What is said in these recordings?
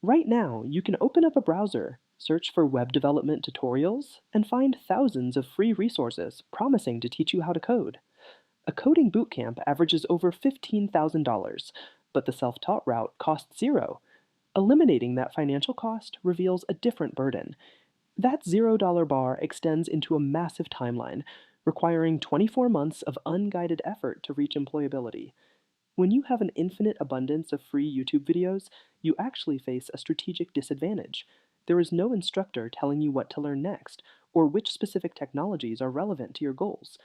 Right now, you can open up a browser, search for web development tutorials, and find thousands of free resources promising to teach you how to code. A coding bootcamp averages over $15,000, but the self-taught route costs zero. Eliminating that financial cost reveals a different burden. That $0 bar extends into a massive timeline, requiring 24 months of unguided effort to reach employability. When you have an infinite abundance of free YouTube videos, you actually face a strategic disadvantage. There is no instructor telling you what to learn next, or which specific technologies are relevant to your goals.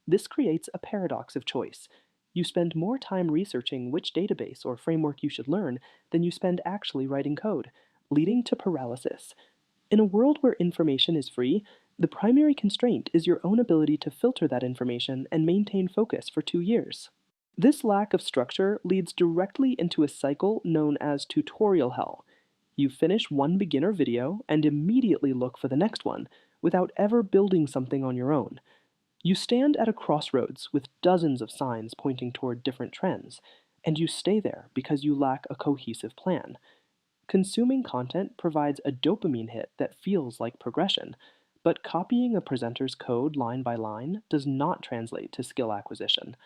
This creates a paradox of choice. You spend more time researching which database or framework you should learn than you spend actually writing code, leading to paralysis. In a world where information is free, the primary constraint is your own ability to filter that information and maintain focus for 2 years. This lack of structure leads directly into a cycle known as tutorial hell. You finish one beginner video and immediately look for the next one, without ever building something on your own. You stand at a crossroads with dozens of signs pointing toward different trends, and you stay there because you lack a cohesive plan. Consuming content provides a dopamine hit that feels like progression, but copying a presenter's code line by line does not translate to skill acquisition.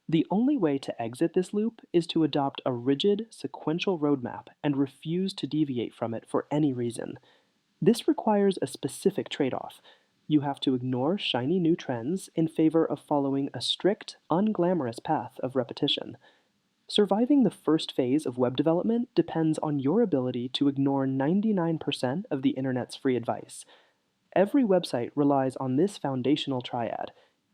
The only way to exit this loop is to adopt a rigid, sequential roadmap and refuse to deviate from it for any reason. This requires a specific trade-off. You have to ignore shiny new trends in favor of following a strict, unglamorous path of repetition. Surviving the first phase of web development depends on your ability to ignore 99% of the internet's free advice. Every website relies on this foundational triad: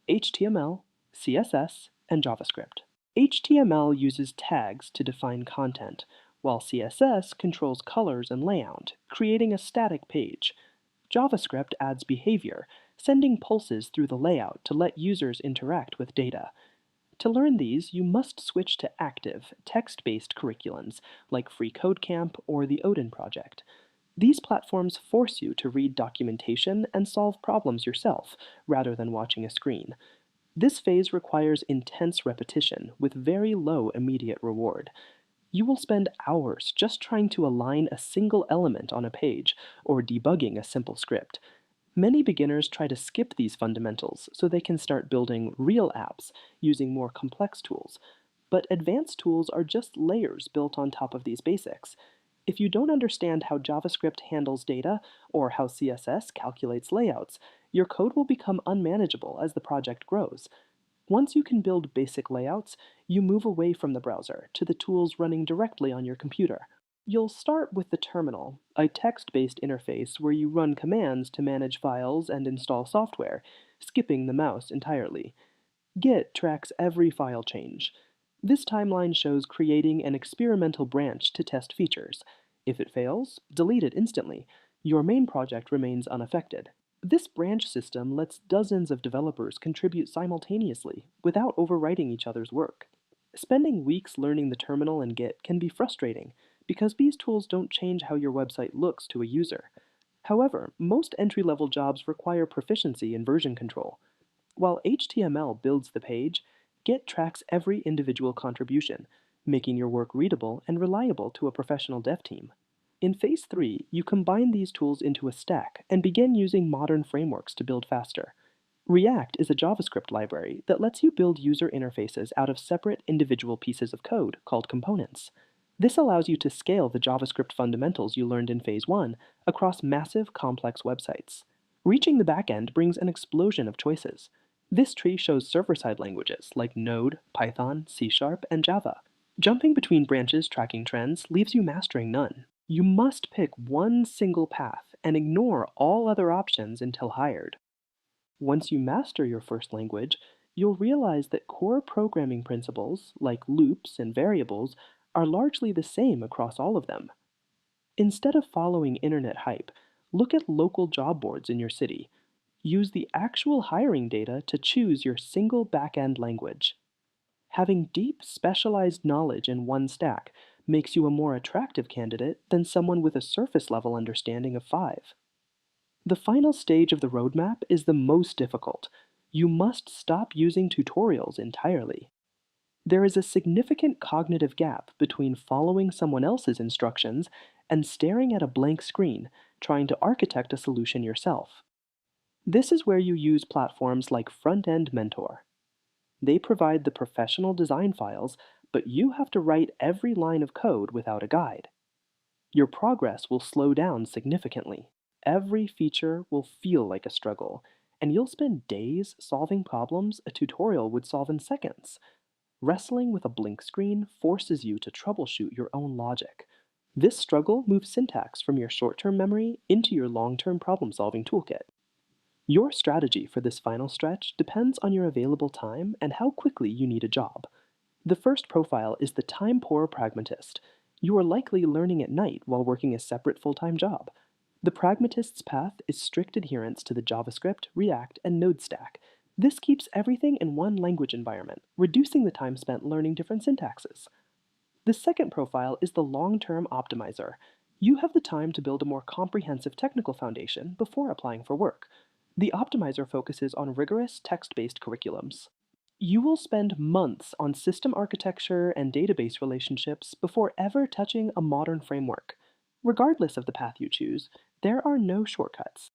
HTML, CSS, and JavaScript. HTML uses tags to define content, while CSS controls colors and layout, creating a static page. JavaScript adds behavior, sending pulses through the layout to let users interact with data. To learn these, you must switch to active, text-based curriculums like Free Code Camp or the Odin Project. These platforms force you to read documentation and solve problems yourself, rather than watching a screen. This phase requires intense repetition with very low immediate reward. You will spend hours just trying to align a single element on a page or debugging a simple script. Many beginners try to skip these fundamentals so they can start building real apps using more complex tools. But advanced tools are just layers built on top of these basics. If you don't understand how JavaScript handles data or how CSS calculates layouts, your code will become unmanageable as the project grows. Once you can build basic layouts, you move away from the browser to the tools running directly on your computer. You'll start with the terminal, a text-based interface where you run commands to manage files and install software, skipping the mouse entirely. Git tracks every file change. This timeline shows creating an experimental branch to test features. If it fails, delete it instantly. Your main project remains unaffected. This branch system lets dozens of developers contribute simultaneously, without overwriting each other's work. Spending weeks learning the terminal and Git can be frustrating, because these tools don't change how your website looks to a user. However, most entry-level jobs require proficiency in version control. While HTML builds the page, Git tracks every individual contribution, making your work readable and reliable to a professional dev team. In Phase 3, you combine these tools into a stack and begin using modern frameworks to build faster. React is a JavaScript library that lets you build user interfaces out of separate individual pieces of code called components. This allows you to scale the JavaScript fundamentals you learned in Phase 1 across massive, complex websites. Reaching the backend brings an explosion of choices. This tree shows server-side languages like Node, Python, C#, and Java. Jumping between branches tracking trends leaves you mastering none. You must pick one single path and ignore all other options until hired. Once you master your first language, you'll realize that core programming principles, like loops and variables, are largely the same across all of them. Instead of following internet hype, look at local job boards in your city. Use the actual hiring data to choose your single back-end language. Having deep, specialized knowledge in one stack makes you a more attractive candidate than someone with a surface-level understanding of 5. The final stage of the roadmap is the most difficult. You must stop using tutorials entirely. There is a significant cognitive gap between following someone else's instructions and staring at a blank screen, trying to architect a solution yourself. This is where you use platforms like Frontend Mentor. They provide the professional design files, but you have to write every line of code without a guide. Your progress will slow down significantly. Every feature will feel like a struggle, and you'll spend days solving problems a tutorial would solve in seconds. Wrestling with a blank screen forces you to troubleshoot your own logic. This struggle moves syntax from your short-term memory into your long-term problem-solving toolkit. Your strategy for this final stretch depends on your available time and how quickly you need a job. The first profile is the time-poor pragmatist. You are likely learning at night while working a separate full-time job. The pragmatist's path is strict adherence to the JavaScript, React, and Node stack. This keeps everything in one language environment, reducing the time spent learning different syntaxes. The second profile is the long-term optimizer. You have the time to build a more comprehensive technical foundation before applying for work. The optimizer focuses on rigorous text-based curriculums. You will spend months on system architecture and database relationships before ever touching a modern framework. Regardless of the path you choose, there are no shortcuts.